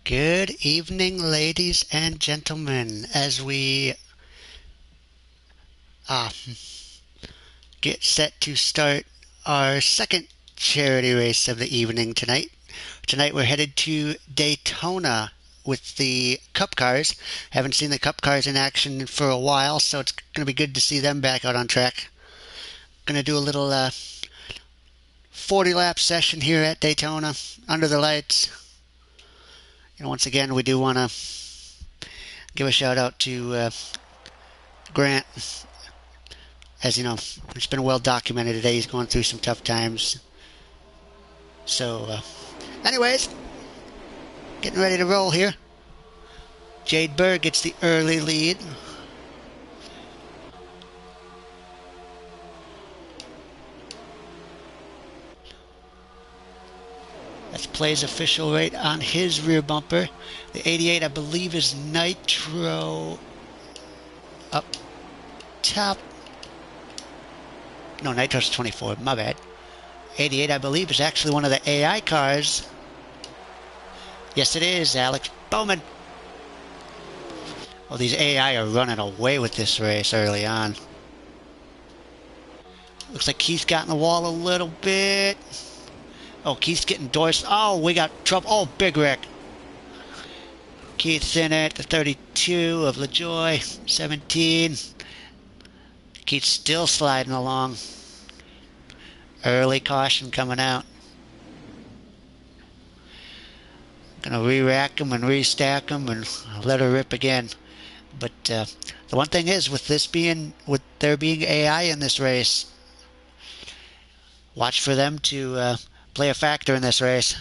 Good evening, ladies and gentlemen, as we uh, get set to start our second charity race of the evening tonight. Tonight we're headed to Daytona with the Cup cars. Haven't seen the Cup cars in action for a while, so it's going to be good to see them back out on track. Going to do a little 40-lap session here at Daytona under the lights. And once again, we do want to give a shout out to Grant. As you know, it's been well documented today. He's going through some tough times. So, anyways, getting ready to roll here. Jade Berg gets the early lead. That's Play's official rate on his rear bumper. The 88, I believe, is Nitro up top. No, Nitro's 24, my bad. 88, I believe, is actually one of the AI cars. Yes, it is, Alex Bowman. Oh, these AI are running away with this race early on. Looks like Keith got in the wall a little bit. Oh, Keith's getting dorsed. Oh, we got trouble. Oh, big wreck. Keith's in it. The 32 of LaJoy. 17. Keith's still sliding along. Early caution coming out. Gonna re-rack them and restack them and let her rip again. But the one thing is, with there being AI in this race, watch for them to play a factor in this race.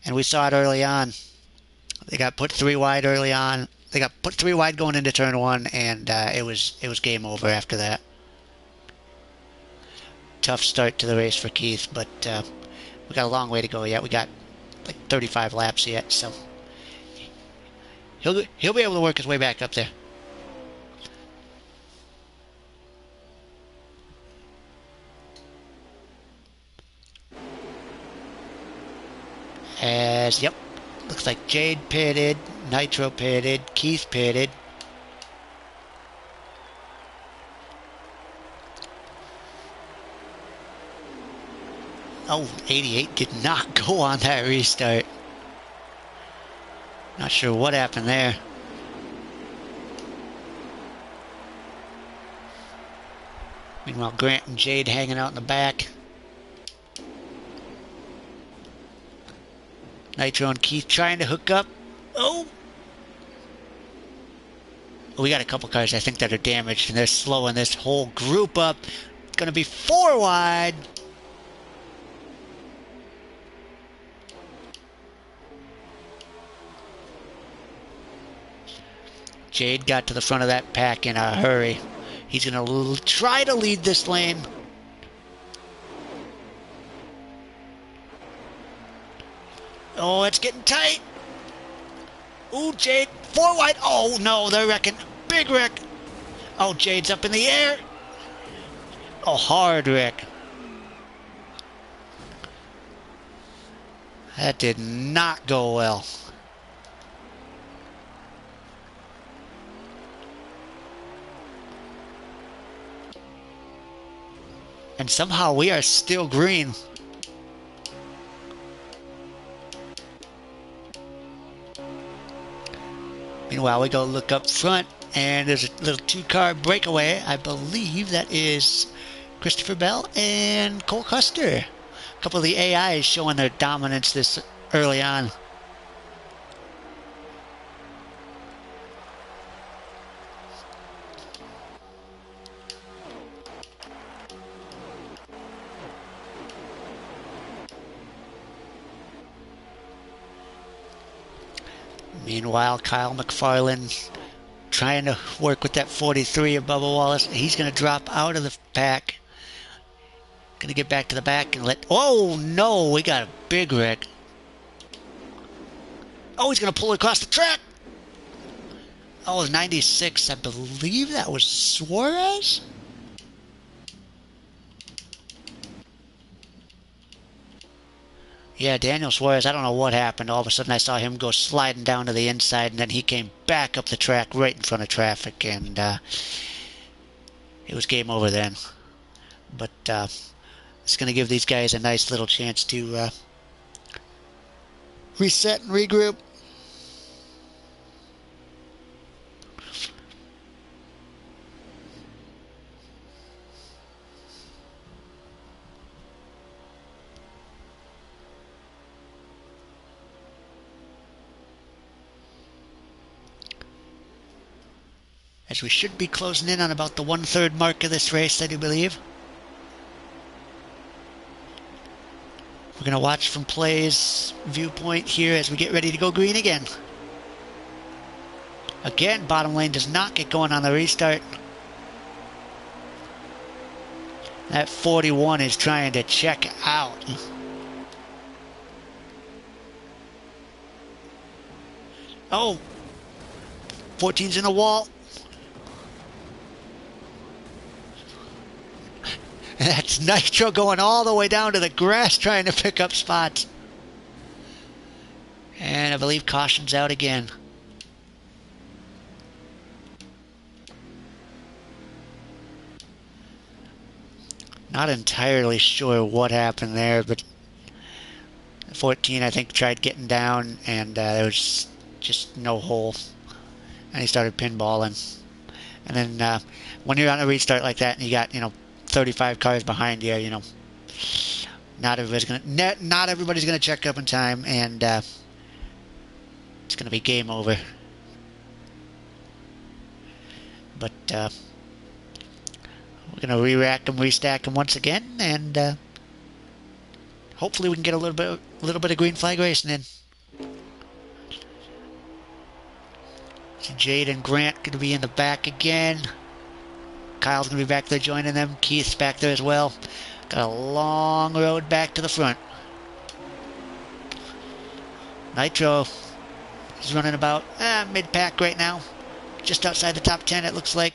And we saw it early on. They got put 3 wide early on. They got put 3 wide going into turn 1, and it was game over after that. Tough start to the race for Keith, but we got a long way to go yet. We got like 35 laps yet, so he'll be able to work his way back up there. Yep, looks like Jade pitted, Nitro pitted, Keith pitted. Oh, 88 did not go on that restart. Not sure what happened there. Meanwhile, Grant and Jade hanging out in the back. Nitro and Keith trying to hook up. Oh! We got a couple cars, I think, that are damaged, and they're slowing this whole group up. It's going to be 4 wide. Jade got to the front of that pack in a hurry. He's going to try to lead this lane. Oh, it's getting tight. Ooh, Jade, 4 wide. Oh, no, they're wrecking. Big wreck. Oh, Jade's up in the air. Oh, hard wreck. That did not go well. And somehow we are still green. Meanwhile, we go look up front, and there's a little 2-car breakaway. I believe that is Christopher Bell and Cole Custer. A couple of the AIs showing their dominance this early on. Meanwhile, Kyle McFarland trying to work with that 43 of Bubba Wallace. He's going to drop out of the pack. Going to get back to the back and let... Oh, no, we got a big wreck. Oh, he's going to pull it across the track. Oh, 96, I believe that was Suarez? Yeah, Daniel Suarez, I don't know what happened. All of a sudden I saw him go sliding down to the inside, and then he came back up the track right in front of traffic, and it was game over then. But it's going to give these guys a nice little chance to reset and regroup. As we should be closing in on about the 1/3 mark of this race, I do believe. We're going to watch from Play's viewpoint here as we get ready to go green again. Again, bottom lane does not get going on the restart. That 41 is trying to check out. Oh, 14's in the wall. That's Nitro going all the way down to the grass trying to pick up spots. And I believe caution's out again. Not entirely sure what happened there, but 14 I think tried getting down, and there was just no hole. And he started pinballing. And then when you're on a restart like that and you got, 35 cars behind you, not everybody's gonna check up in time, and it's gonna be game over. But we're gonna re-rack them, restack them once again, and hopefully we can get a little bit of green flag racing in. So Jade and Grant gonna be in the back again. Kyle's going to be back there joining them. Keith's back there as well. Got a long road back to the front. Nitro is running about mid-pack right now. Just outside the top 10, it looks like.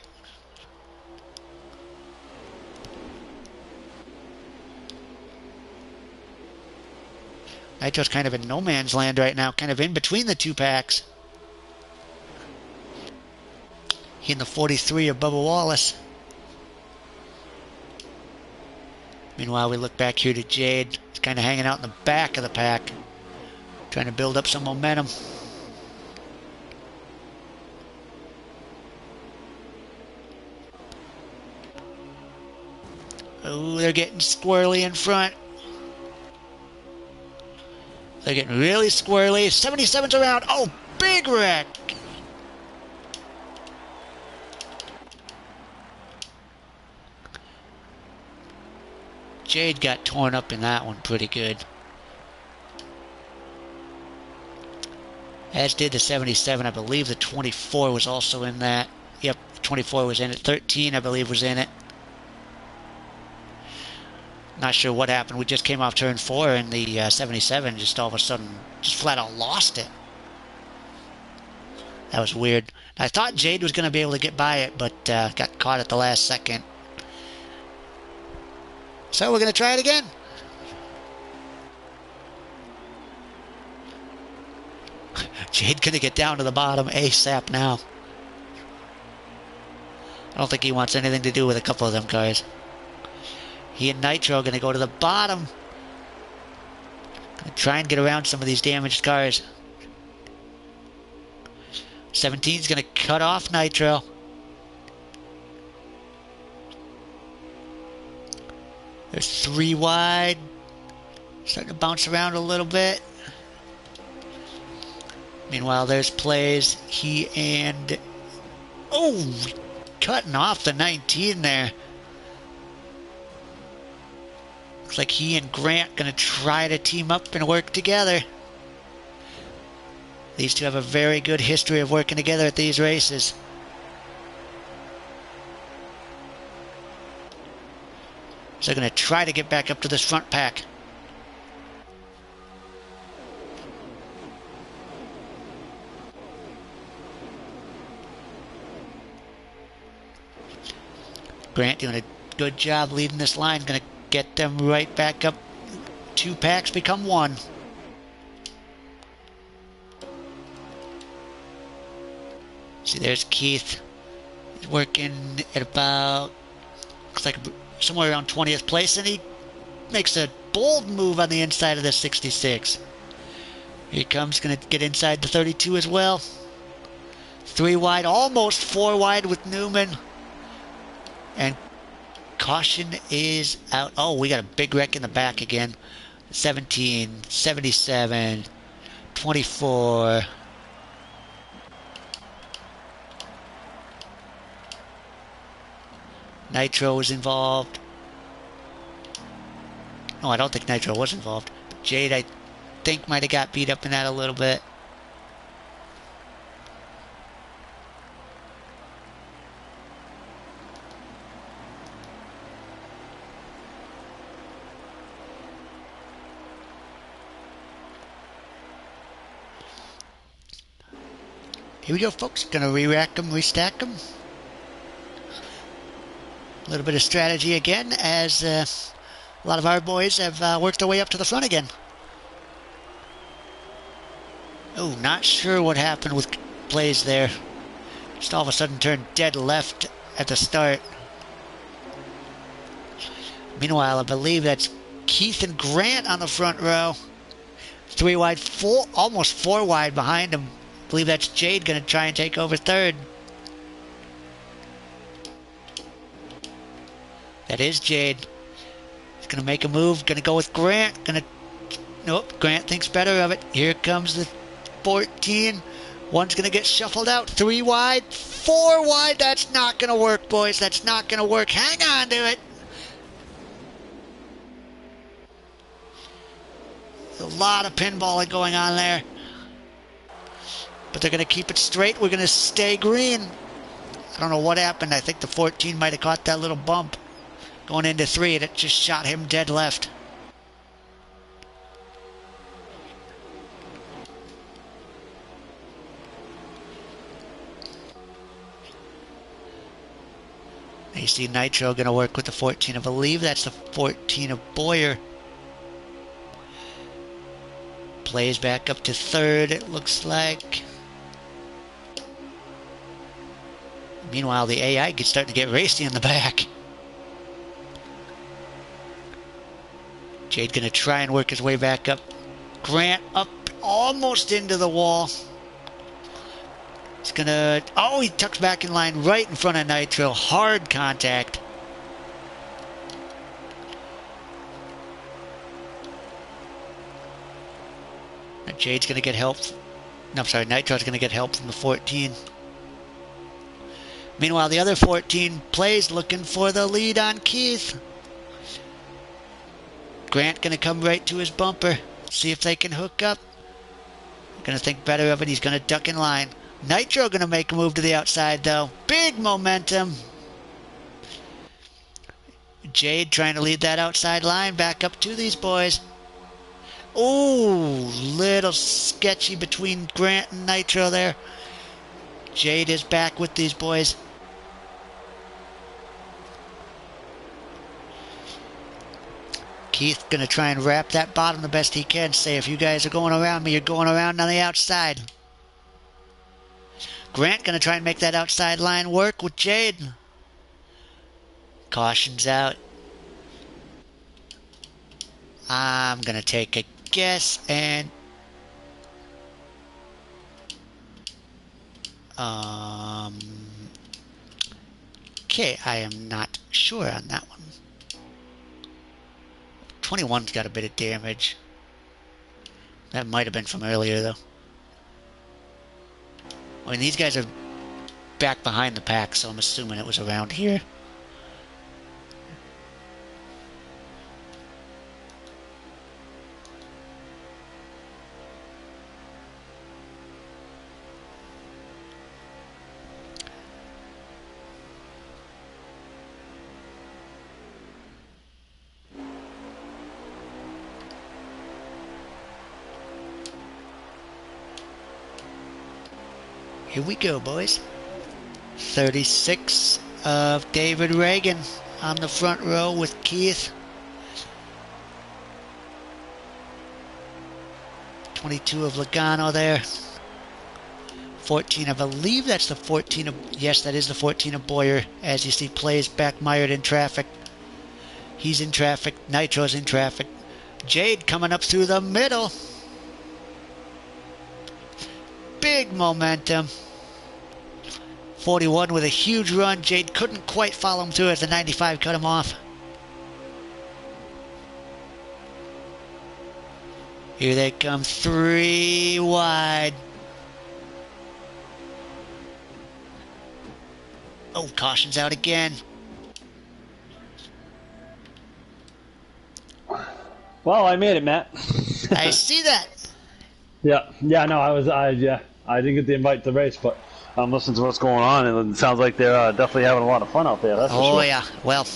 Nitro's kind of in no man's land right now, kind of in between the two packs. He in the 43 of Bubba Wallace. Meanwhile, we look back here to Jade. He's kind of hanging out in the back of the pack, trying to build up some momentum. Oh, they're getting squirrely in front. They're getting really squirrely. 77's around. Oh, big wreck. Jade got torn up in that one pretty good. As did the 77. I believe the 24 was also in that. Yep, 24 was in it. 13, I believe, was in it. Not sure what happened. We just came off turn 4 and the 77 just all of a sudden just flat out lost it. That was weird. I thought Jade was going to be able to get by it, but got caught at the last second. So we're going to try it again. Jade going to get down to the bottom ASAP now. I don't think he wants anything to do with a couple of them cars. He and Nitro are going to go to the bottom. Going to try and get around some of these damaged cars. 17's going to cut off Nitro. There's 3 wide. Starting to bounce around a little bit. Meanwhile, there's Plays. He and... Oh! Cutting off the 19 there. Looks like he and Grant going to try to team up and work together. These two have a very good history of working together at these races. So they're going to try to get back up to this front pack. Grant doing a good job leading this line. Going to get them right back up. 2 packs become 1. See, there's Keith. He's working at about, looks like somewhere around 20th place, and he makes a bold move on the inside of the 66. Here he comes, going to get inside the 32 as well. 3 wide, almost 4 wide with Newman. And caution is out. Oh, we got a big wreck in the back again. 17, 77, 24. Nitro was involved. No, I don't think Nitro was involved. Jade, I think, might have got beat up in that a little bit. Here we go, folks. Gonna re-rack them, restack them. A little bit of strategy again, as a lot of our boys have worked their way up to the front again. Oh, not sure what happened with plays there. Just all of a sudden turned dead left at the start. Meanwhile, I believe that's Keith and Grant on the front row. 3 wide, almost 4 wide behind him. I believe that's Jade going to try and take over third. That is Jade. He's going to make a move. Going to go with Grant. Nope, Grant thinks better of it. Here comes the 14. One's going to get shuffled out. 3 wide, 4 wide. That's not going to work, boys. That's not going to work. Hang on to it. There's a lot of pinballing going on there. But they're going to keep it straight. We're going to stay green. I don't know what happened. I think the 14 might have caught that little bump going into 3, and it just shot him dead left. You see Nitro going to work with the 14. I believe that's the 14 of Boyer. Plays back up to third, it looks like. Meanwhile, the AI gets starting to get racy in the back. Jade going to try and work his way back up. Grant up almost into the wall. He's going to... Oh, he tucks back in line right in front of Nitro. Hard contact. Jade's going to get help. No, I'm sorry. Nitro's going to get help from the 14. Meanwhile, the other 14 plays looking for the lead on Keith. Grant going to come right to his bumper. See if they can hook up. Going to think better of it. He's going to duck in line. Nitro going to make a move to the outside, though. Big momentum. Jade trying to lead that outside line back up to these boys. Ooh, little sketchy between Grant and Nitro there. Jade is back with these boys. Keith gonna try and wrap that bottom the best he can. Say, if you guys are going around me, you're going around on the outside. Grant gonna try and make that outside line work with Jade. Caution's out. I'm gonna take a guess and okay, I am not sure on that one. 21's got a bit of damage. That might have been from earlier though. I mean, these guys are back behind the pack, so I'm assuming it was around here. Here we go, boys. 36 of David Reagan on the front row with Keith. 22 of Logano there. 14, I believe that's the 14 of, yes, that is the 14 of Boyer. As you see, plays back mired in traffic. He's in traffic. Nitro's in traffic. Jade coming up through the middle. Big momentum. 41 with a huge run. Jade couldn't quite follow him through as the 95 cut him off. Here they come, 3 wide. Oh, caution's out again. Well, I made it, Matt. I see that. Yeah, no, I didn't get the invite to the race, but I'm listening to what's going on, and it sounds like they're definitely having a lot of fun out there. That's for sure. Oh yeah. Well,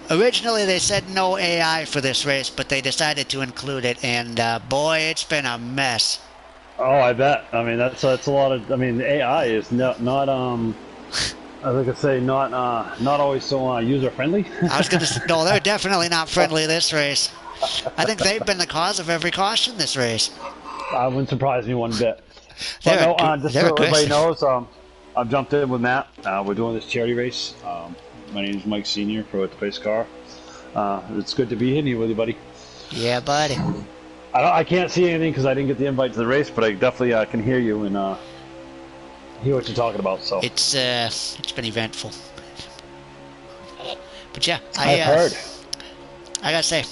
originally they said no AI for this race, but they decided to include it, and boy, it's been a mess. Oh, I bet. I mean, that's a lot of. I mean, AI is not as I could say, not always so user friendly. I was gonna say, no, they're definitely not friendly this race. I think they've been the cause of every caution this race. I wouldn't surprise me one bit. But no, just so everybody knows, I've jumped in with Matt. We're doing this charity race. My name is Mike Senior for the Pace Car. It's good to be in here with you, buddy. Yeah, buddy. I can't see anything because I didn't get the invite to the race, but I definitely can hear you and hear what you're talking about. So it's been eventful. But yeah, I've heard. I gotta say,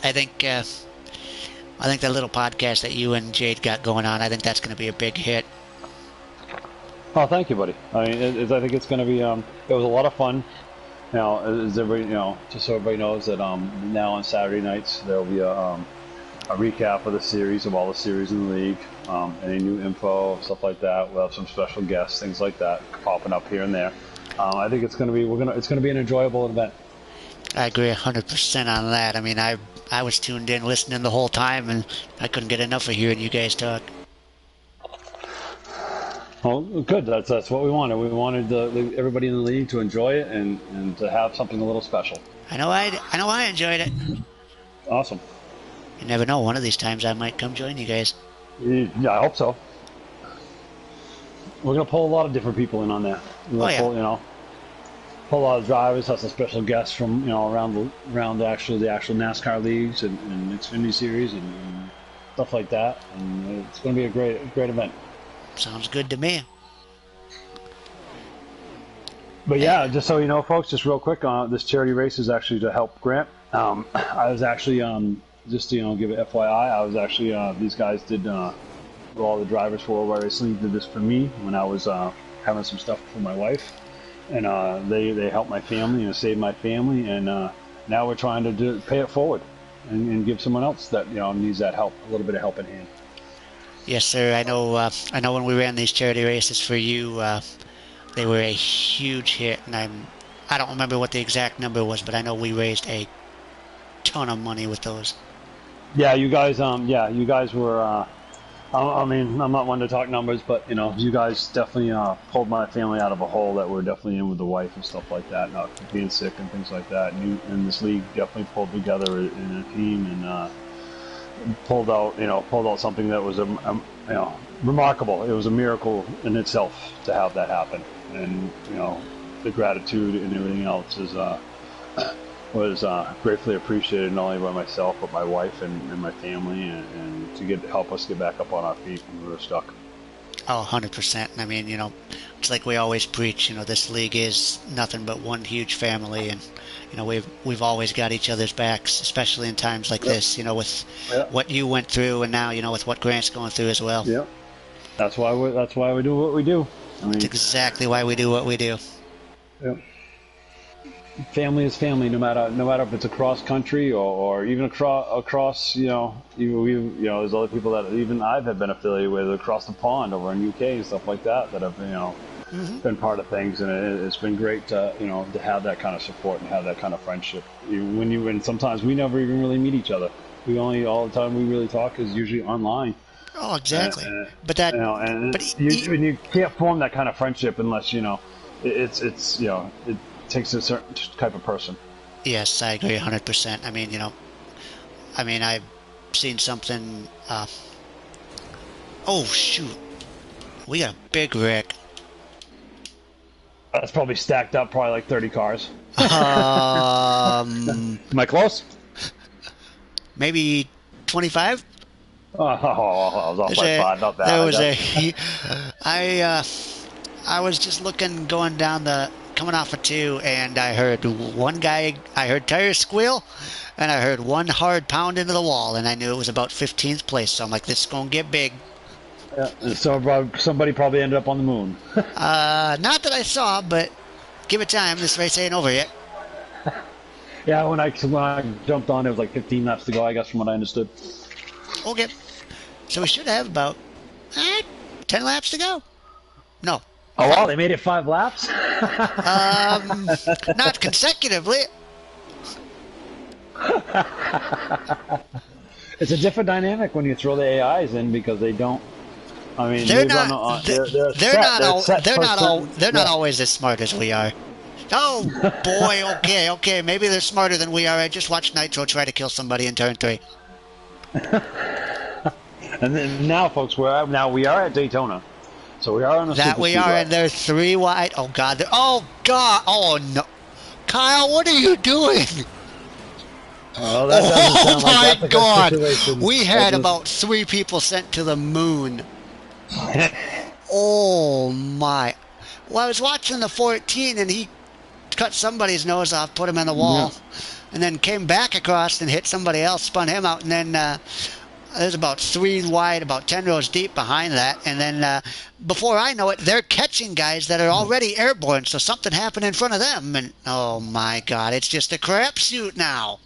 I think that little podcast that you and Jade got going on, I think that's going to be a big hit. Oh, thank you, buddy. I mean, I think it's going to be. It was a lot of fun. As everybody, just so everybody knows that now on Saturday nights there'll be a recap of the series, of all the series in the league, any new info, stuff like that. We'll have some special guests, things like that, popping up here and there. I think it's going to be it's going to be an enjoyable event. I agree 100% on that. I mean, I was tuned in, listening the whole time, and I couldn't get enough of hearing you guys talk. Well, good. That's what we wanted. We wanted everybody in the league to enjoy it and to have something a little special. I know I enjoyed it. Awesome. You never know. One of these times I might come join you guys. Yeah, I hope so. We're gonna pull a lot of different people in on that. Pull a lot of drivers, have some special guests from around the actual NASCAR leagues and Xfinity series and stuff like that. And it's gonna be a great event. Sounds good to me. But yeah, just so you know, folks, just real quick, this charity race is actually to help Grant. I was actually just to give it FYI, I was actually these guys did all the drivers for World Racing did this for me when I was having some stuff for my wife, and they helped my family and saved my family, and now we're trying to pay it forward and give someone else that needs that help, a little bit of help in hand. Yes, sir. I know when we ran these charity races for you, they were a huge hit, and I don't remember what the exact number was, but I know we raised a ton of money with those. Yeah, you guys were. I mean, I'm not one to talk numbers, but you guys definitely pulled my family out of a hole that we're definitely in with the wife and stuff like that, not being sick and things like that. And this league definitely pulled together in a team and pulled out something that was remarkable. It was a miracle in itself to have that happen, and the gratitude and everything else was gratefully appreciated, not only by myself but my wife and my family, and to help us get back up on our feet when we were stuck. Oh, 100%. I mean, it's like we always preach, this league is nothing but one huge family, and we've always got each other's backs, especially in times like this, with what you went through, and now with what Grant's going through as well. Yeah, that's why we do what we do. That's exactly why we do what we do. Yeah. Family is family, no matter if it's across country or even across there's other people that even I've been affiliated with across the pond over in UK and stuff like that have been part of things, and it's been great to have that kind of support and have that kind of friendship. When sometimes we never even really meet each other. All the time we really talk is usually online. Oh, exactly. But you can't form that kind of friendship unless it takes a certain type of person. Yes, I agree 100%. I mean, I've seen something. Oh shoot! We got a big wreck. That's probably stacked up, probably like 30 cars. Um, Am I close? maybe 25. Oh, I was off by 5. Not bad. There I was guess. I was just looking, going down coming off of 2, and I heard I heard tires squeal, and I heard one hard pound into the wall, and I knew it was about 15th place. So I'm like, this is gonna get big. Yeah, and so somebody probably ended up on the moon. Not that I saw, but give it time. This race ain't over yet. Yeah, when I jumped on, it was like 15 laps to go, I guess, from what I understood. Okay. So we should have about 10 laps to go. No. Oh, wow, they made it 5 laps? Not consecutively. It's a different dynamic when you throw the AIs in because they don't. I mean, They're not always as smart as we are. Oh boy, okay, maybe they're smarter than we are. I just watched Nitro try to kill somebody in turn 3. And then now, folks, we are at Daytona, so we are on a super speedway. And they're 3 wide. Oh god, oh no, Kyle, what are you doing? Oh, that doesn't sound like my god, we had about 3 people sent to the moon. Oh my. Well, I was watching the 14 and he cut somebody's nose off, put him in the wall, and then came back across and hit somebody else, spun him out, and then there's about 3 wide, about 10 rows deep behind that, and then before I know it, they're catching guys that are already airborne, so something happened in front of them, and oh my god, it's just a crapshoot now.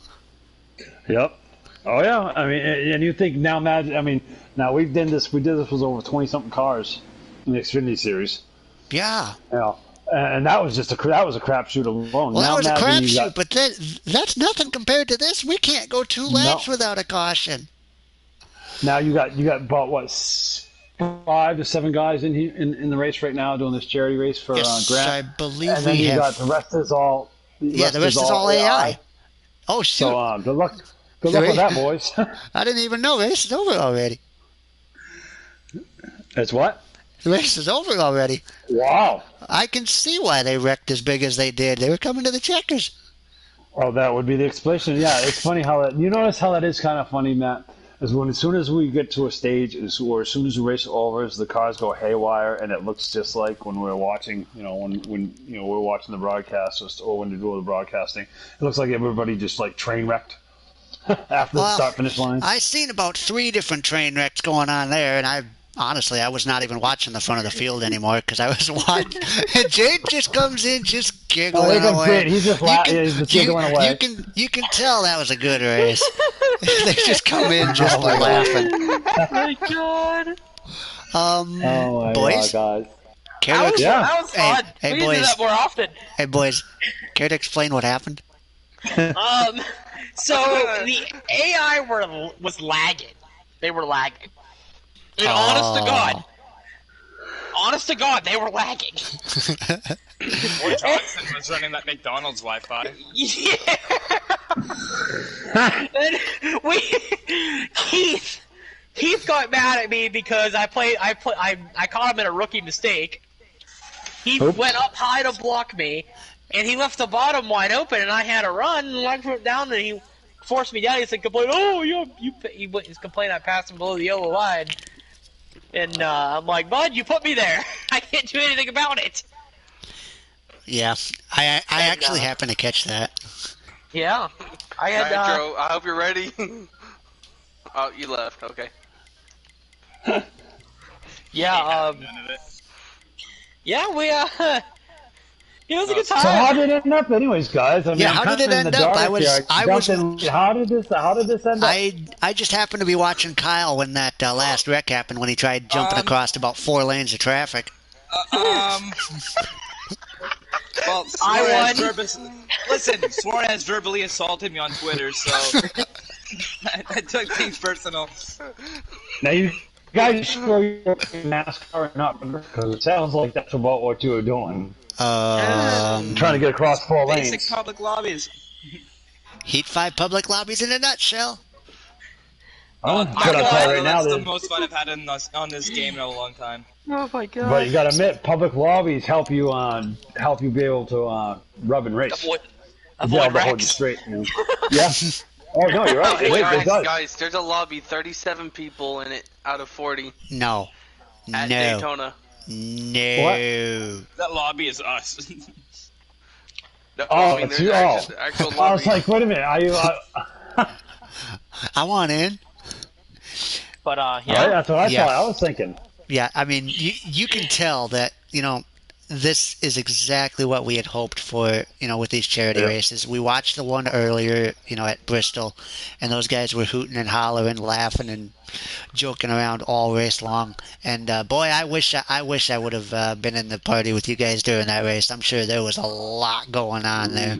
Yep. Oh yeah. I mean, and you think now? Imagine. I mean, now we did this with over 20-something cars in the Xfinity Series. Yeah. Yeah. And that was just a crapshoot alone. Well, now that was a crapshoot, but that's nothing compared to this. We can't go 2 laps without a caution. Now you got about what 5 to 7 guys in here in the race right now doing this charity race for yes, Grant. I believe and then we have. Got the rest is all. The rest is all AI. Oh shoot! So good luck. Good luck with that, boys. I didn't even know the race is over already. It's what? The race is over already. Wow. I can see why they wrecked as big as they did. They were coming to the checkers. Oh, that would be the explanation. Yeah, it's funny how that. You notice how that is kind of funny, Matt. Is when as soon as we get to a stage, or as soon as the race is over, the cars go haywire, and it looks just like when we're watching. When we're watching the broadcast, or when they do the broadcasting, it looks like everybody just like train wrecked after the start finish line. I seen about 3 different train wrecks going on there, and I was not even watching the front of the field anymore because I was watching. And Jake just comes in, just giggling away. He's just giggling away. You can tell that was a good race. They just come in just laughing. Oh my god. Oh my boys, god, guys. That was fun. Hey, we boys. do that more often. Hey boys, care to explain what happened? So the AI was lagging. They were lagging. And honest to God, they were lagging. Boy Johnson was running that McDonald's Wi-Fi. Yeah. And Keith got mad at me because I caught him in a rookie mistake. He went up high to block me, and he left the bottom wide open, and I had to run, and I went down, and he forced me down. He said, "Complain! Oh, he's complaining I passed him below the yellow line." And I'm like, "Bud, you put me there. I can't do anything about it." Yeah, I actually happened to catch that. Yeah, I had. Nitro, I hope you're ready. Oh, you left. Okay. Yeah. Yeah, we it was a good time. So how did it end up, anyways, guys? I mean, Yeah, how did it end up? How did this end up? I just happened to be watching Kyle when that last wreck happened when he tried jumping across about 4 lanes of traffic. Well, Suarez verbally assaulted me on Twitter, so I took things personal. Now you guys sure you're NASCAR or not? Because it sounds like that's about what you were doing. Trying to get across 4 lanes. Basic public lobbies. Heat 5 public lobbies in a nutshell. But I I'll tell you right now, that's the that- most fun I've had on this game in a long time. Oh my god. but you got to admit, public lobbies help you be able to rub and race. Avoid, To be able to hold you wrecks. straight. Yeah. Oh no, you're right. Hey, It does. guys, there's a lobby, 37 people in it out of 40 No. at No. Daytona. No. That lobby is us. No, Oh, I mean, it's there's you. actual I lobby. was like, wait a minute. Are you? I want in. But Right? yeah. That's what I Yeah. thought. I was thinking. Yeah, I mean, you can tell that, this is exactly what we had hoped for, with these charity Yeah. races. We watched the one earlier, at Bristol, and those guys were hooting and hollering, laughing and joking around all race long. And boy, I wish I would have been in the party with you guys during that race. I'm sure there was a lot going on there.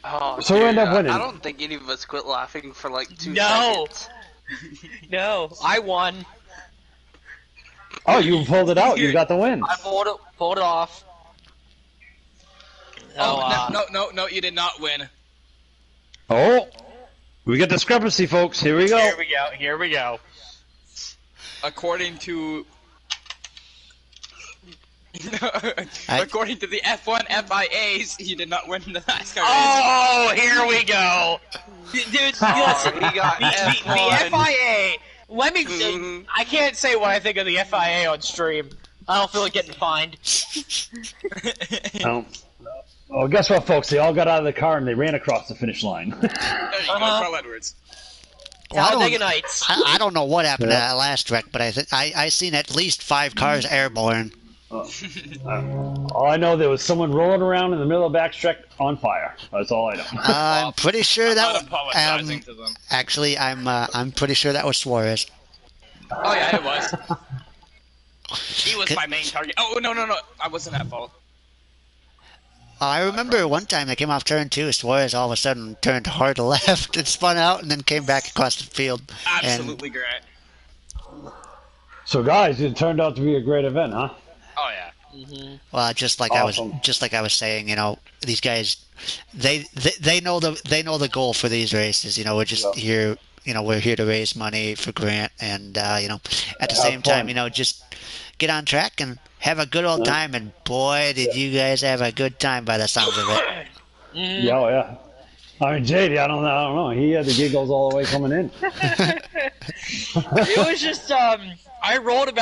Oh, So who ended up winning? I don't think any of us quit laughing for like 2 No. seconds. No, I won. Oh, you pulled it out. You got the win. I pulled it off. No, you did not win. Oh, we get discrepancy, folks. Here we go. Here we go. According to according to the F1 FIAs, you did not win the NASCAR race. Oh, here we go. Dude, listen. He got The F1. FIA. Let me. Mhm. I can't say what I think of the FIA on stream. I don't feel like getting fined. Well, guess what, folks? They all got out of the car and they ran across the finish line. There you go, Carl Edwards. Well, Talladega Nights. I don't know what happened to Yeah. that last wreck, but I seen at least 5 cars airborne. All I know, there was someone rolling around in the middle of the backstretch on fire. That's all I know. I'm pretty sure I'm that not apologizing to them. actually I'm pretty sure that was Suarez. Oh yeah, it was. He was my main target. Oh no, I wasn't at fault. I remember one time they came off turn 2, Suarez all of a sudden turned hard left and spun out and then came back across the field. Absolutely great. So, guys, it turned out to be a great event, huh? Oh yeah. Well, just like Awesome. I was saying, these guys, they know the goal for these races. We're just here, we're here to raise money for Grant, and at the same time, just get on track and have a good old time. And boy, did you guys have a good time by the sounds of it. Yeah, oh, yeah. I mean, JD, I don't know. He had the giggles all the way coming in. It was just I rolled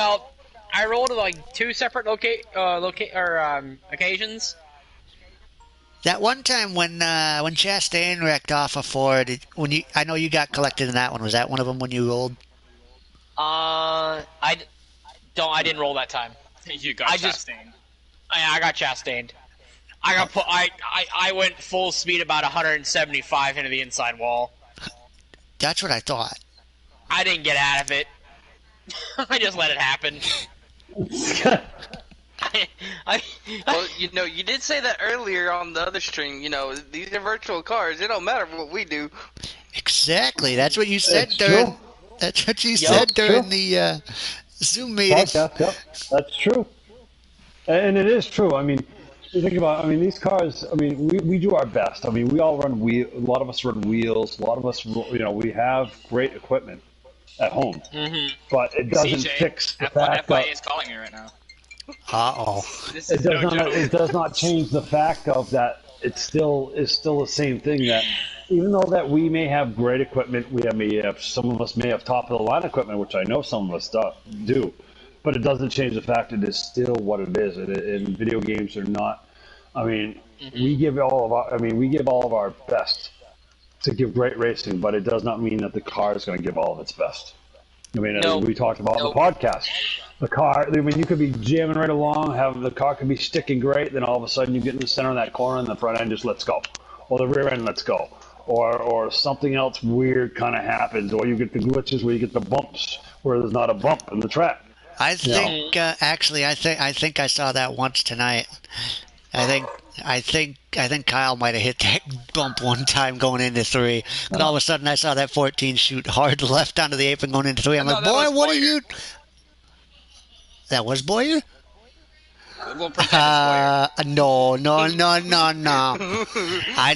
like 2 separate occasions. That one time when Chastain wrecked off a Ford, I know you got collected in that one. Was that one of them when you rolled? I didn't roll that time. You got Chastain. I got Chastained. I got put. I went full speed about 175 into the inside wall. That's what I thought. I didn't get out of it. I just let it happen. Well, you did say that earlier on the other stream. These are virtual cars. It don't matter what we do. Exactly. That's what you said It's during. true. That's what you Yep. said during True. the Zoom meeting. Podcast, yep. That's true. And it is true. I mean, you think about, these cars, we do our best. We all run a lot of us run wheels. A lot of us, we have great equipment at home. Mm-hmm. But it doesn't CJ, fix the F1 fact FIA that is calling me right now. Uh-oh. This it is no does not. joke. It does not change the fact of that. It still is the same thing. That even though that we may have great equipment, some of us may have top of the line equipment, which I know some of us do, but it doesn't change the fact it is still what it is. And video games are not. We give all of our best to give great racing, but it does not mean that the car is going to give all of its best. As we talked about in the podcast. The car, you could be jamming right along, the car could be sticking great, then all of a sudden you get in the center of that corner and the front end just lets go. Or the rear end lets go. Or something else weird kind of happens. Or you get the glitches where you get the bumps where there's not a bump in the track. I think actually, I think I saw that once tonight. I think Kyle might have hit that bump one time going into 3. And all of a sudden, I saw that 14 shoot hard left onto the apron going into 3. I'm like, that boy, was what are Boyer. you? That was Boyer? We'll pretend it's No. I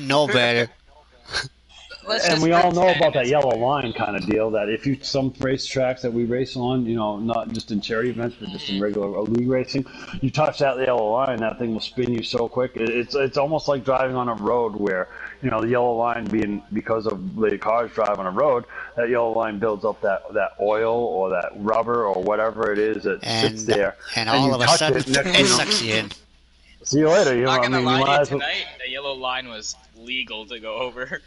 know better. And we all know about that yellow line kind of deal. That if you some racetracks that we race on, not just in charity events, but just in regular league racing, you touch that yellow line, that thing will spin you so quick. It's almost like driving on a road where the yellow line being because of the cars drive on a road, that yellow line builds up that oil or that rubber or whatever it is that sits there, and all of a sudden it sucks you in. See you later. Not gonna lie to you, tonight the yellow line was legal to go over.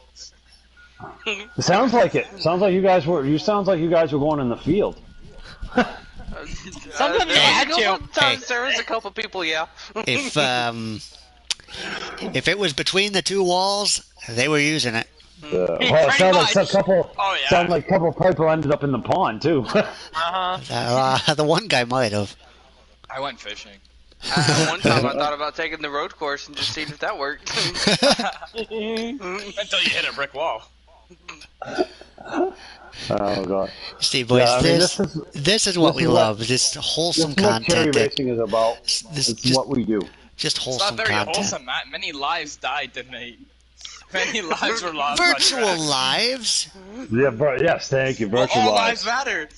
It sounds like it. Sounds like you guys were going in the field. Sometimes you had to. There was a couple people, yeah. If it was between the two walls, they were using it. Well, it sounded like a couple people ended up in the pond too. The one guy might have. I went fishing. One time I thought about taking the road course and just seeing if that worked. Until you hit a brick wall. Oh god, Steve, boys, this is what we love. This wholesome content. This is what charity racing is about. It's what we do. Just wholesome content. It's not very wholesome, Matt. Many lives died tonight. Many lives were lost. Virtual lives. Yeah, yes, thank you. Virtual all lives matter.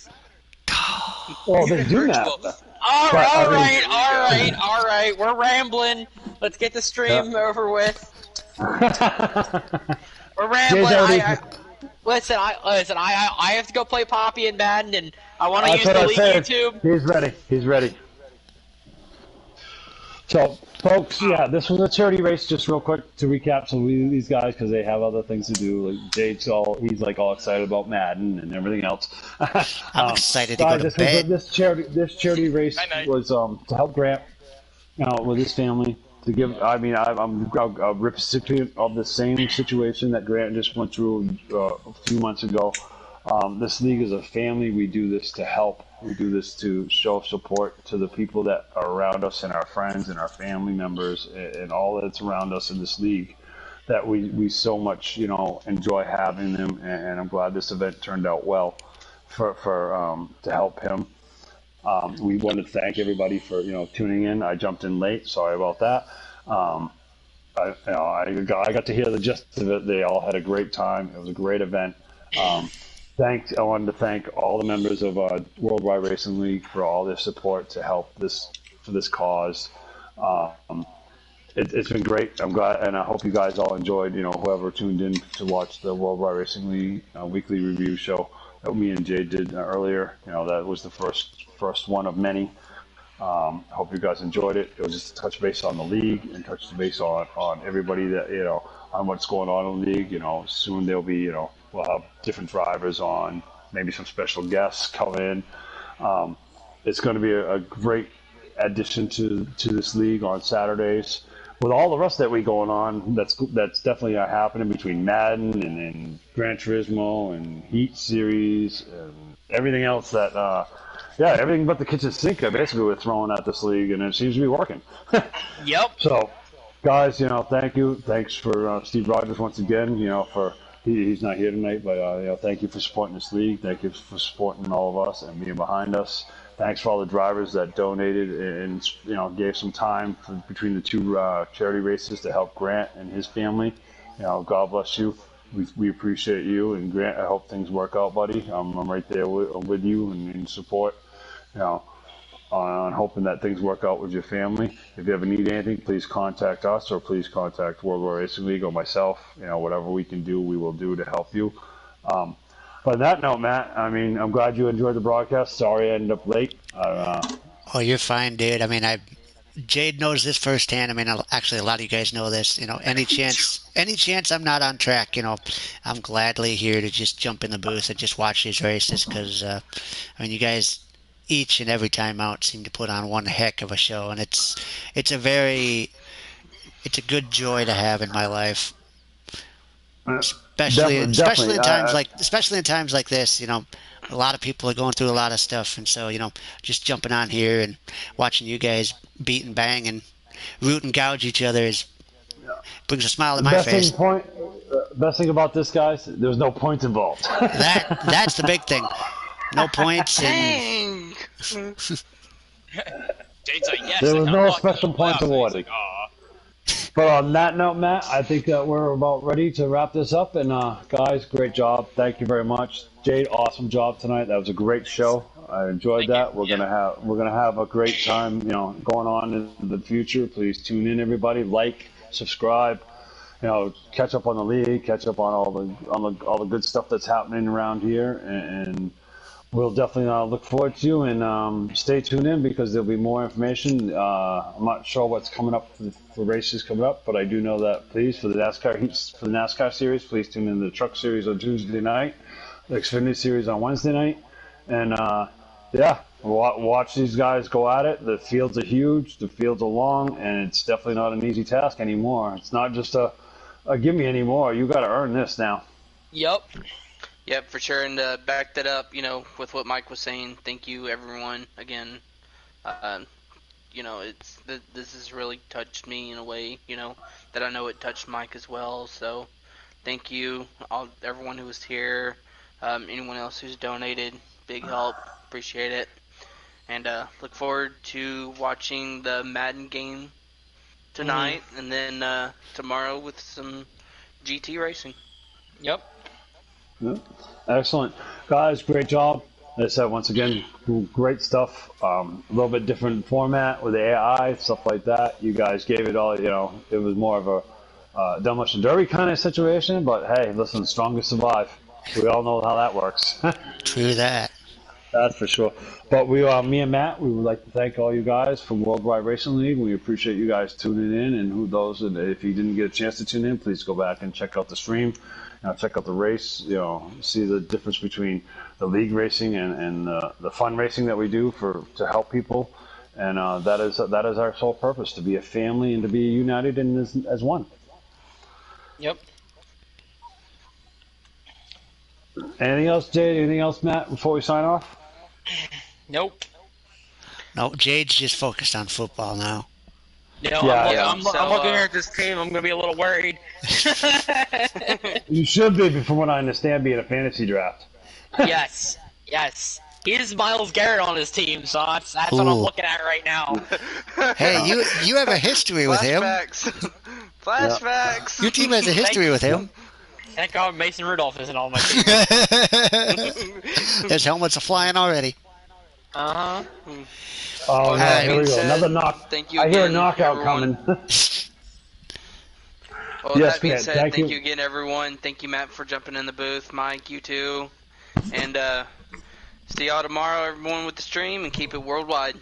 Well, they do now. All right. We're rambling. Let's get the stream over with. We're rambling. Listen, I have to go play Poppy and Madden, and I want to use the league YouTube. He's ready. So, folks, this was a charity race. Just real quick to recap, so these guys, because they have other things to do. Like Jade's all excited about Madden and everything else. I'm excited to go to bed. This charity race was to help Grant, with his family. To give, I'm a recipient of the same situation that Grant just went through a few months ago. This league is a family. We do this to help. We do this to show support to the people that are around us and our friends and our family members and all that's around us in this league. That we so much enjoy having them, and I'm glad this event turned out well for to help him. We wanted to thank everybody for tuning in. I jumped in late. Sorry about that. I got to hear the gist of it. They all had a great time. It was a great event. I wanted to thank all the members of Worldwide Racing League for all their support to help for this cause. It's been great. I'm glad, and I hope you guys all enjoyed. Whoever tuned in to watch the Worldwide Racing League weekly review show that me and Jay did earlier. That was the first one of many. Hope you guys enjoyed it. It was just a touch base on the league and touch base on everybody that on what's going on in the league. Soon there'll be we'll have different drivers on, maybe some special guests come in. It's going to be a great addition to this league on Saturdays. With all the rest that we going on, that's definitely happening between Madden and Gran Turismo and Heat Series and everything else that, everything but the kitchen sink basically we're throwing at this league, and it seems to be working. Yep. So, guys, thank you. Thanks for Steve Rogers once again, he's not here tonight, but thank you for supporting this league. Thank you for supporting all of us and being behind us. Thanks for all the drivers that donated and gave some time between the two charity races to help Grant and his family. God bless you. We appreciate you, and Grant, I hope things work out, buddy. I'm right there with you and in support. On hoping that things work out with your family. If you ever need anything, please contact us or please contact World War Racing League or myself. Whatever we can do, we will do to help you. But on that note, Matt, I'm glad you enjoyed the broadcast. Sorry I ended up late. Oh, you're fine, dude. Jade knows this firsthand. Actually, a lot of you guys know this. Any chance I'm not on track, I'm gladly here to just jump in the booth and just watch these races because, you guys each and every time out seem to put on one heck of a show, and it's a good joy to have in my life. Especially in times like this, a lot of people are going through a lot of stuff, and so just jumping on here and watching you guys beat and bang and root and gouge each other brings a smile to my face. Best thing about this, guys, there's no points involved. That's the big thing. No points. Dang. Jade's like, yes. There was no special points awarded. But on that note, Matt, I think that we're about ready to wrap this up. And guys, great job. Thank you very much. Jade, awesome job tonight. That was a great show. I enjoyed Thank you. that. We're gonna have a great time, going on in the future. Please tune in, everybody. Like, subscribe. Catch up on the league, catch up on all the good stuff that's happening around here, and we'll definitely look forward to, and stay tuned in because there'll be more information. I'm not sure what's coming up for races coming up, but I do know that please for the NASCAR Heat, for the NASCAR series, please tune in to the Truck Series on Tuesday night, the Xfinity Series on Wednesday night, and watch these guys go at it. The fields are huge, the fields are long, and it's definitely not an easy task anymore. It's not just a gimme anymore. You got to earn this now. Yep. Yep, for sure. And back that up, with what Mike was saying. Thank you, everyone. Again, this has really touched me in a way, that I know it touched Mike as well. So, thank you, everyone who was here, anyone else who's donated. Big help. Appreciate it. And look forward to watching the Madden game tonight, and then tomorrow with some GT racing. Yep. Yeah. Excellent. Guys, great job. As I said, once again, great stuff. A little bit different format with the AI, stuff like that. You guys gave it all, it was more of a demolition derby kind of situation, but hey, listen, strongest survive. We all know how that works. True that. That's for sure. But me and Matt, we would like to thank all you guys from Worldwide Racing League. We appreciate you guys tuning in, and if you didn't get a chance to tune in, please go back and check out the stream. Check out the race. See the difference between the league racing and the fun racing that we do to help people. And that is our sole purpose: to be a family and to be united as one. Yep. Anything else, Jade? Anything else, Matt? Before we sign off. Nope. No, Jade's just focused on football now. I'm looking at this team. I'm going to be a little worried. You should be, from what I understand, being a fantasy draft. Yes. He has Myles Garrett on his team, so that's what I'm looking at right now. Hey, you have a history with him. Flashbacks. Your team has a history with him. Thank God Mason Rudolph isn't on my team. His helmets are flying already. Uh-huh. Oh, no, here we go. Another knock. Thank you I hear a again, knockout everyone. coming. Well, Yes, that being Matt, said, thank thank you. you again, everyone. Thank you, Matt, for jumping in the booth. Mike, you too. And see y'all tomorrow, everyone, with the stream, and keep it worldwide.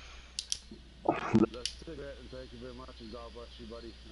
That's it, and thank you very much, and God bless you, buddy.